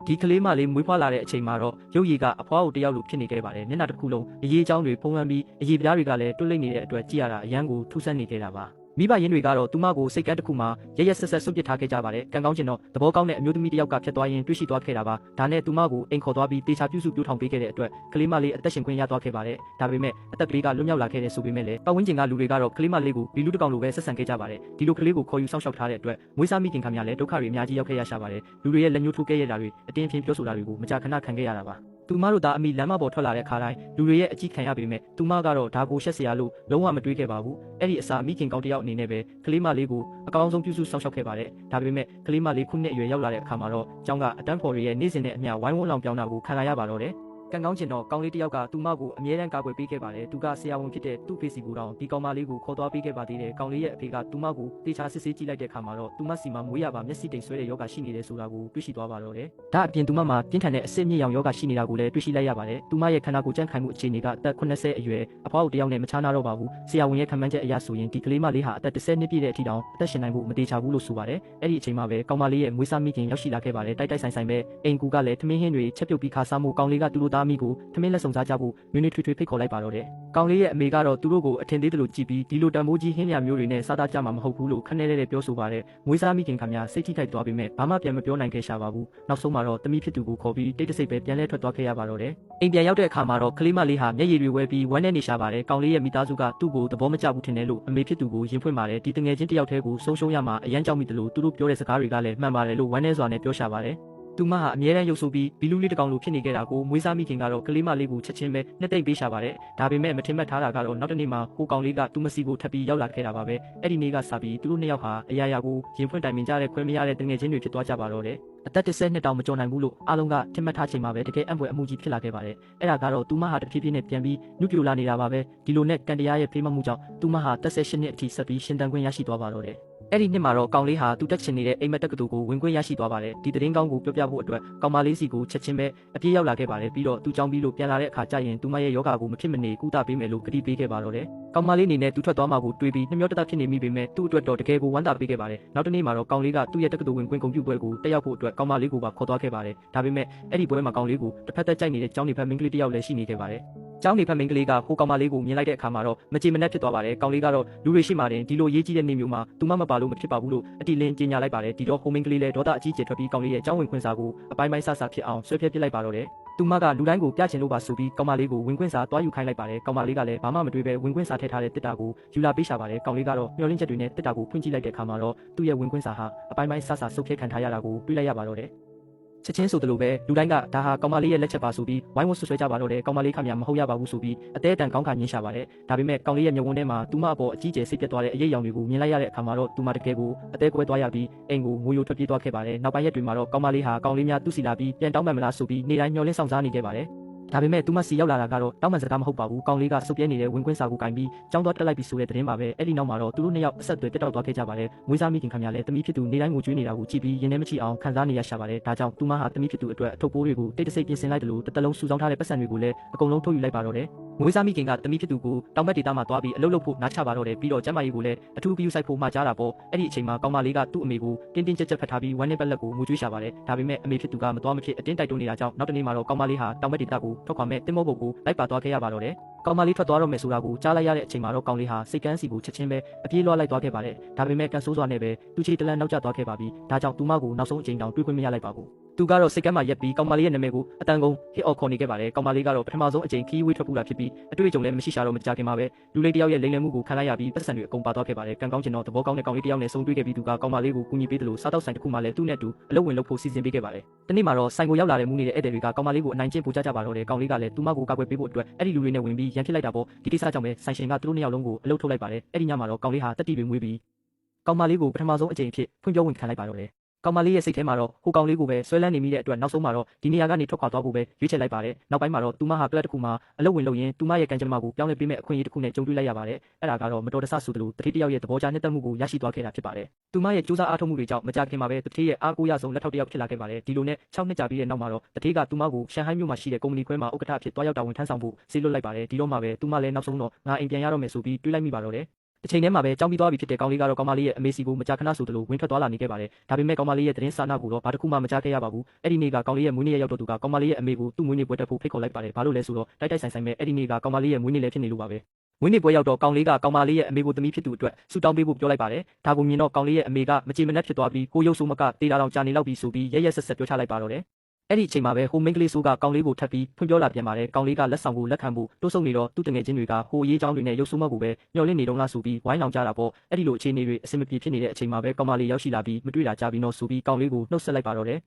ဒီကလေးမလေးမွေးဖွားလာတဲ့အချိန်မှာတော့ရုပ်ရည်ကအဖွားကိုတယောက်လိုဖြစ်နေခဲ့ပါတယ်မျက်နှာတစ်ခုလုံးအရေးအကြောင်းတွေဖုံးလွှမ်းပြီးအရေးပြားတွေကလည်းတွတ်လိမ့်နေတဲ့အတွက်ကြည့်ရတာအရန်ကိုထူးဆန်းနေခဲ့တာပါမိဘရင်းတွေကတော့သူမကိုစိတ်ကန်းတစ်ခုမှာရရဆက်ဆက်ဆွန့်ပစ်ထားခဲ့ကြပါတယ်ကံကောင်းချင်တော့သဘောကောင်းတဲ့အမျိုးသမီးတစ်ယောက်ကဖြတ်သွားရင်တွေ့ရှိသွားခဲ့တာပါဒါနဲ့သူမကိုအိမ်ခေါ်သွားပြီးတေချာပြုစုပြောထောင်ပေးခဲ့တဲ့အတွက်ကလေးမလေးအသက်ရှင်ခွင့်ရသွားခဲ့ပါတယ်ဒါပေမဲ့အသက်ကလေးကလွတ်မြောက်လာခဲ့တဲ့ဆိုပေမဲ့လည်းပတ်ဝန်းကျင်ကလူတွေကတော့ကလေးမလေးကိုဘီလူတစ်ကောင်လိုပဲဆက်ဆံခဲ့ကြပါတယ်ဒီလိုကလေးကိုခေါ်ယူစောင့်ရှောက်ထားတဲ့အတွက်မွေးစားမိခင်ခမရလည်းဒုက္ခတွေအများကြီးရောက်ခဲ့ရရှာပါတယ်လူတွေရဲ့လက်ညှိုးထိုးခဲ့ရတာတွေအတင်းအဖျင်းပြောဆိုတာတွေကိုမကြာခဏခံခဲ့ရတာပါသူမတို့သားအမိလမ်းမပေါ်ထွက်လာတဲ့ခါတိုင်းလူတွေရဲ့အကြည့်ခံရပေမဲ့သူမကတော့ဒါကိုရှက်စရာလို့လုံးဝမတွေးခဲ့ပါဘူးအဲ့ဒီအစားမိခင်ကောင်းတစ်ယောက်အနေနဲ့ပဲကလေးမလေးကိုအကောင်းဆုံးပြုစုစောင့်ရှောက်ခဲ့ပါတယ်ဒါပေမဲ့ကလေးမလေးခုနှစ်အရွယ်ရောက်လာတဲ့အခါမှာတော့ကျောင်းကအတန်းဖော်တွေရဲ့နေ့စဉ်နဲ့အမျှဝိုင်းဝန်းလောင်ပြောင်းတာကိုခံရပါတော့တယ်ကံကောင်းချင်တော့ကောင်းလေးတစ်ယောက်ကသူမကိုအမြဲတမ်းကာကွယ်ပေးခဲ့ပါတယ်သူကဆရာဝန်ဖြစ်တဲ့သူ့ဖေစီကိုတောင်ဒီကောင်မလေးကိုခေါ်သွားပေးခဲ့ပါသေးတယ်ကောင်းလေးရဲ့အဖေကသူမကိုတေချာစစ်ဆေးကြည့်လိုက်တဲ့အခါမှာတော့သူမစီမှာမွေးရပါမျက်စိတိမ်ဆွဲတဲ့ယောဂရှိနေတယ်ဆိုတာကိုတွေ့ရှိသွားပါတော့တယ်ဒါအပြင်သူမမှာပြင်းထန်တဲ့အဆင့်မြင့်ရောင်ယောဂရှိနေတာကိုလည်းတွေ့ရှိလိုက်ရပါတယ်သူမရဲ့ခန္ဓာကိုယ်ကြမ်းခိုင်မှုအခြေအနေကအသက်80အရွယ်အဖွားကိုတယောက်နဲ့မခြားနာတော့ပါဘူးဆရာဝန်ရဲ့ခံမှန်းချက်အရဆိုရင်ဒီကလေးမလေးဟာအသက်10နှစ်ပြည့်တဲ့အထိတောင်အသက်ရှင်နိုင်ဖို့မတေချာဘူးလို့ဆိုပါတယ်အဲ့ဒီအချိန်မှာပဲကောင်မလေးရဲ့မွေးစားမိခင်ရောက်ရှိလာခဲ့ပါတယ်တိုက်တိုက်ဆိုင်ဆိုင်ပဲအိမ်ကူကလည်းထမင်းဟင်းတွေချက်ပြုတ်ပြီးခါစားမှုကောင်လေးကသူတို့သားမိကိုထမင်းလက်ဆောင်စားကြဖို့နွေးနွေးထွေးထွေးဖိတ်ခေါ်လိုက်ပါတော့တယ်။ကောင်လေးရဲ့အမေကတော့သူတို့ကိုအထင်သေးတယ်လို့ကြည့်ပြီးဒီလိုတန်ဖိုးကြီးဟင်းမြမျိုးတွေနဲ့စားသားကြမှာမဟုတ်ဘူးလို့ခက်နေတဲ့ပြောဆိုပါတယ်။မွေးစားမိခင်ခမများစိတ်ထိထိုက်သွားပေမဲ့ဘာမှပြန်မပြောနိုင်ခဲ့ရှာပါဘူး။နောက်ဆုံးမှာတော့တမိဖြစ်သူကိုခေါ်ပြီးတိတ်တဆိတ်ပဲပြန်လဲထွက်သွားခဲ့ရပါတော့တယ်။အိမ်ပြန်ရောက်တဲ့အခါမှာတော့ကလေးမလေးဟာမျက်ရည်တွေဝဲပြီးဝမ်းနဲ့နေရှာပါတယ်။ကောင်လေးရဲ့မိသားစုကသူ့ကိုသဘောမကျဘူးထင်တယ်လို့အမေဖြစ်သူကိုရင်ဖွင့်ပါတယ်။ဒီတငယ်ချင်းတယောက်တည်းကိုဆုံးရှုံးရမှာအရန်ကြောက်မိတယ်လို့သူတို့ပြောတဲ့စကားတွေကလည်းမှန်ပါတယ်လို့ဝမ်းနဲ့စွာနဲ့ပြောရှာပါတယ်။သူမဟာအမြဲတမ်းရုပ်ဆိုးပြီးဘီလူလေးတစ်ကောင်လိုဖြစ်နေခဲ့တာကိုမွေးစားမိခင်ကတော့ကလေးမလေးကိုချက်ချင်းပဲနှစ်သိမ့်ပေးရှာပါတယ်ဒါပေမဲ့မထင်မှတ်ထားတာကတော့နောက်တစ်နေ့မှာဟိုကောင်လေးကသူမစီကိုထပ်ပြီးရောက်လာခဲ့တာပါပဲအဲ့ဒီနေ့ကစပြီးသူတို့နှစ်ယောက်ဟာအရာရာကိုရင်ဖွင့်တိုင်ပင်ကြတဲ့ခွဲမရတဲ့တငယ်ချင်းတွေဖြစ်သွားကြပါတော့တယ်အသက်10နှစ်တောင်မကျော်နိုင်ဘူးလို့အားလုံးကထင်မှတ်ထားချိန်မှာပဲတကယ်အံ့ဖွယ်အမှုကြီးဖြစ်လာခဲ့ပါတယ်အဲ့ဒါကတော့သူမဟာတဖြည်းဖြည်းနဲ့ပြန်ပြီးနုပြိုလာနေတာပါပဲဒီလိုနဲ့ကန်တရားရဲ့ဖေးမမှုကြောင့်သူမဟာ18နှစ်အထိဆက်ပြီးရှင်သန်ခွင့်ရရှိသွားပါတော့တယ်အဲ့ဒီနှစ်မှာတော့ကောင်လေးဟာသူတက်ချင်နေတဲ့အိမ်မက်တက္ကသိုလ်ကိုဝင်ခွင့်ရရှိသွားပါတယ်ဒီသတင်းကောင်းကိုပြောပြဖို့အတွက်ကောင်မလေးစီကိုချက်ချင်းပဲအပြေးရောက်လာခဲ့ပါတယ်ပြီးတော့သူကြောင်းပြီးလို့ပြန်လာတဲ့အခါကျရင်သူမရဲ့ယောဂကိုမဖြစ်မနေကုသပေးမယ်လို့ကတိပေးခဲ့ပါတော့တယ်ကောင်မလေးအနေနဲ့သူထွက်သွားမှာကိုတွေးပြီးနှမျောတတဖြစ်နေမိပေမဲ့သူ့အတွက်တော့တကယ်ကိုဝမ်းသာပေးခဲ့ပါတယ်နောက်တစ်နေ့မှာတော့ကောင်လေးကသူ့ရဲ့တက္ကသိုလ်ဝင်ခွင့်ဂုဏ်ပြုပွဲကိုတက်ရောက်ဖို့အတွက်ကောင်မလေးကိုပါခေါ်သွားခဲ့ပါတယ်ဒါပေမဲ့အဲ့ဒီပွဲမှာကောင်လေးကိုတစ်ဖက်သက်ကြိုက်နေတဲ့ကျောင်းနေဖက်မင်းကလေးတစ်ယောက်လည်းရှိနေခဲ့ပါတယ်ကျောင်းနေဖက်မင်းကလေးကဟိုကောင်မလေးကိုမြင်လိုက်တဲ့အခါမှာတော့မကြည်မနှက်ဖြစ်သွားပါတယ်ကောင်လေးကတော့လူတွေရှိမှတင်ဒီလိုရေးကြီးတဲ့နေမျိုးမှာသူမမပါလို့မဖြစ်ပါဘူးလို့အတီလင်းကြေညာလိုက်ပါတယ်ဒီတော့ဟိုမင်းကလေးလည်းဒေါသအကြီးကျယ်ထွက်ပြီးကောင်လေးရဲ့ကျောင်းဝင်ခွင့်စာကိုအပိုင်းပိုင်းဆဆဖြစ်အောင်ဆွဲဖျက်ပစ်လိုက်ပါတော့တယ်သူမကလူတိုင်းကိုပြချင်လို့ပါဆိုပြီးကောင်မလေးကိုဝင်ခွင့်စာတွားယူခိုင်းလိုက်ပါတယ်ကောင်မလေးကလည်းဘာမှမတွေးပဲဝင်ခွင့်စာထည့်ထားတဲ့တစ်တာကိုယူလာပေးရှာပါတယ်ကောင်လေးကတော့မျှော်လင့်ချက်တွေနဲ့တစ်တာကိုဖွင့်ကြည့်လိုက်တဲ့အခါမှာတော့သူ့ရဲ့ဝင်ခွင့်စာဟာအပိုင်းပိုင်းဆဆဆုပ်ဖြတ်ခံထားရတာကိုတွေ့လိုက်ရပါတော့တယ်ချက်ချင်းဆိုသလိုပဲလူတိုင်းကဒါဟာကောင်မလေးရဲ့လက်ချက်ပါဆိုပြီးဝိုင်းဝန်းဆွဆွဲကြပါတော့တယ်ကောင်မလေးခမရမဟုတ်ရပါဘူးဆိုပြီးအသေးအတန်ကောင်းခါညင်းရှာပါတယ်ဒါပေမဲ့ကောင်လေးရဲ့မျက်ဝန်းထဲမှာသူမအပေါ်အကြီးကျယ်စိတ်ပြတ်သွားတဲ့အရေးအယောင်တွေကိုမြင်လိုက်ရတဲ့အခါမှာတော့သူမတကယ်ကိုအသေးကွဲသွားရပြီးအိမ်ကိုငိုယိုထွက်ပြေးသွားခဲ့ပါတယ်နောက်ပိုင်းရက်တွေမှာတော့ကောင်မလေးဟာကောင်လေးများသူ့စီလာပြီးပြန်တောင်းပန်မလားဆိုပြီးနေ့တိုင်းမျှော်လင့်ဆောင်စားနေခဲ့ပါတယ်ဒါပေမဲ့သူမစီရောက်လာတာကတော့တောင်းပန်စကားမဟုတ်ပါဘူးကောင်လေးကစုပ်ပြဲနေတဲ့ဝင်ခွင့်စာကိုကင်ပြီးကြောင်းသွားတက်လိုက်ပြီးဆိုတဲ့သတင်းပါပဲအဲ့ဒီနောက်မှာတော့သူတို့နှစ်ယောက်အဆက်အသွယ်ပြတ်တောက်သွားခဲ့ကြပါတယ်မွေးစားမိခင်ခမရလည်းတမီးဖြစ်သူနေတိုင်းကိုကြွေးနေတာကိုကြည့်ပြီးရင်ထဲမချိအောင်ခံစားနေရရှာပါတယ်ဒါကြောင့်သူမဟာတမီးဖြစ်သူအတွက်အထုပ်ပိုးတွေကိုတိတ်တဆိတ်ပြင်ဆင်လိုက်တယ်လို့တစ်တလုံးစုဆောင်းထားတဲ့ပတ်စံတွေကိုလည်းအကုန်လုံးထုတ်ယူလိုက်ပါတော့တယ်မွေးစားမိခင်ကတမီးဖြစ်သူကိုတောင်ဘက်ဒေသမှာသွားပြီးအလုပ်လုပ်ဖို့နားချပါတော့တယ်ပြီးတော့ကျမကြီးကိုလည်းအထူးပြီးဆိုင်ဖို့မှာကြားတာပေါ့အဲ့ဒီအချိန်မှာကောင်မလေးကသူ့အမေကိုတင်းတင်းကြပ်ကြပ်ဖတ်ထားပြီးဝမ်းနဲ့ပက်လက်ကိုငိုကြွေးရှာပါတယ်ဒါပေမဲ့အမေဖြစ်သူကမသွားမဖြစ်အတင်းတိုက်တွန်းနေတာကြောင့်နောက်တနေ့မှာတော့ကောင်မလေးဟာတောင်ဘက်ဒေသကိုထွက်ခွာမဲ့တင်မောဘုတ်ကိုလိုက်ပါသွားခဲ့ရပါတော့တယ်ကောင်မလေးထွက်သွားတော့မယ်ဆိုတာကိုကြားလိုက်ရတဲ့အချိန်မှာတော့ကောင်လေးဟာစိတ်ကန်းစီကိုချက်ချင်းပဲအပြေးလွှားလိုက်သွားခဲ့ပါတယ်ဒါပေမဲ့ကန်ဆိုးစွာနဲ့ပဲသူချီတလန်းနောက်ကျသွားခဲ့ပါပြီဒါကြောင့်သူမကိုနောက်ဆုံးအချိန်တောင်တွေးခွင့်မရလိုက်ပါဘူးသူကတော့စိတ်ကမ်းမှာရက်ပြီးကောင်မလေးရဲ့နာမည်ကိုအတန်ကုန်ဟစ်အော်ခေါ်နေခဲ့ပါတယ်ကောင်မလေးကတော့ပထမဆုံးအချိန်ခီးဝေးထွက်ပူတာဖြစ်ပြီးအတွေ့အကြုံလည်းမရှိရှာတော့မကြခင်မှာပဲလူလေးတယောက်ရဲ့လိမ်လည်မှုကိုခံလိုက်ရပြီးပတ်စံတွေအကုန်ပါသွားခဲ့ပါတယ်ကံကောင်းချင်တော့သဘောကောင်းတဲ့ကောင်လေးတယောက်နဲ့ဆုံတွေ့ခဲ့ပြီးသူကကောင်မလေးကိုကူညီပေးတယ်လို့စားတော့ဆိုင်တစ်ခုမှလည်းသူ့နဲ့တူအလုပ်ဝင်လုပ်ဖို့စီစဉ်ပေးခဲ့ပါတယ်တနေ့မှာတော့ဆိုင်ကိုရောက်လာတဲ့မူနေတဲ့ဧည့်သည်တွေကကောင်မလေးကိုအနိုင်ကျင့်ပို့ကြပါတော့တယ်ကောင်လေးကလည်းသူမကိုကာကွယ်ပေးဖို့အတွက်အဲ့ဒီလူတွေနဲ့ဝင်ပြီးရန်ဖြစ်လိုက်တာပေါ့ဒီကိစ္စကြောင့်ပဲဆိုင်ရှင်ကသူတို့နှစ်ယောက်လုံးကိုအလုပ်ထုတ်လိုက်ပါတယ်အဲ့ဒီညမှာတော့ကောင်လေးဟာတက်တီတွေမွေးပြီးကောင်မလေးကိုပထမဆုံးအကြိမ်ဖြစ်ဖွင့်ပြောဝင်ခံလိုက်ပါတော့တယ်ကောင်မလေးရဲ့စိတ်ထဲမှာတော့ဟိုကောင်လေးကိုပဲဆွဲလန်းနေမိတဲ့အတွက်နောက်ဆုံးမှာတော့ဒီနေရာကနေထွက်ခွာသွားဖို့ပဲရွေးချယ်လိုက်ပါတယ်နောက်ပိုင်းမှာတော့သူမဟာကလပ်တစ်ခုမှာအလုပ်ဝင်လုပ်ရင်းသူမရဲ့ကံကြမ္မာကိုပြောင်းလဲပေးမဲ့အခွင့်အရေးတစ်ခုနဲ့ကြုံတွေ့လိုက်ရပါတယ်အဲ့ဒါကတော့မတော်တဆဆိုသလိုတတိတယောက်ရဲ့သဘောကျနှစ်သက်မှုကိုရရှိသွားခဲ့တာဖြစ်ပါတယ်သူမရဲ့စူးစမ်းအားထုတ်မှုတွေကြောင့်မကြခင်မှာပဲတတိရဲ့အားကိုးရဆုံးလက်ထောက်တစ်ယောက်ဖြစ်လာခဲ့ပါတယ်ဒီလိုနဲ့6နှစ်ကြာပြီးတဲ့နောက်မှာတော့တတိကသူမကိုရှန်ဟိုင်းမြို့မှာရှိတဲ့ကုမ္ပဏီခွဲမှာဥက္ကဋ္ဌအဖြစ်တွားရောက်တာဝန်ထမ်းဆောင်ဖို့ဆေးလွတ်လိုက်ပါတယ်ဒီတော့မှပဲသူမလည်းနောက်ဆုံးတော့ငါအိမ်ပြန်ရတော့မယ်ဆိုပြီးတွေးလိုက်မိပါတော့တယ် တစ်ချိန်တည်းမှာပဲကြောင်းပြီးသွားပြီဖြစ်တဲ့ကောင်လေးကတော့ကောင်မလေးရဲ့အမေစီကိုမကြာခဏဆိုသလိုဝင်ထွက်သွားလာနေခဲ့ပါတယ်ဒါပေမဲ့ကောင်မလေးရဲ့သတင်းစာနာကိုတော့ဘာတစ်ခုမှမကြားခဲ့ရပါဘူးအဲ့ဒီနေ့ကကောင်လေးရဲ့မွေးနေ့ရက်ရောက်တော့သူကကောင်မလေးရဲ့အမေကိုသူ့မွေးနေ့ပွဲတက်ဖို့ဖိတ်ခေါ်လိုက်ပါတယ်ဘာလို့လဲဆိုတော့တိုက်တိုက်ဆိုင်ဆိုင်ပဲအဲ့ဒီနေ့ကကောင်မလေးရဲ့မွေးနေ့လည်းဖြစ်နေလို့ပါပဲမွေးနေ့ပွဲရောက်တော့ကောင်လေးကကောင်မလေးရဲ့အမေကိုသမီးဖြစ်သူအတွက်ဆူတောင်းပေးဖို့ပြောလိုက်ပါတယ်ဒါကိုမြင်တော့ကောင်လေးရဲ့အမေကမကြေမနက်ဖြစ်သွားပြီးကိုရုပ်ဆိုးမကတေးတာတောင်ကြာနေလောက်ပြီးဆိုပြီးရက်ရက်ဆက်ဆက်ပြောချလိုက်ပါတော့တယ်အဲ့ဒီအချိန်မှာပဲဟိုမိန်းကလေးဆိုးကကောင်လေးကိုထပ်ပြီးဖွင့်ပြောလာပြန်ပါတယ်ကောင်လေးကလက်ဆောင်ကိုလက်ခံဖို့တိုးဆုပ်နေတော့သူ့တငယ်ချင်းတွေကဟိုရေးချောင်းတွေနဲ့ရုပ်ဆိုးမကိုပဲမျောလင့်နေတော့လားဆိုပြီးဝိုင်းလောင်ကြတာပေါ့အဲ့ဒီလိုအခြေအနေတွေအဆင်မပြေဖြစ်နေတဲ့အချိန်မှာပဲကောင်မလေးရောက်ရှိလာပြီးမတွေ့တာကြပြီးတော့ဆိုပြီးကောင်လေးကိုနှုတ်ဆက်လိုက်ပါတော့တယ်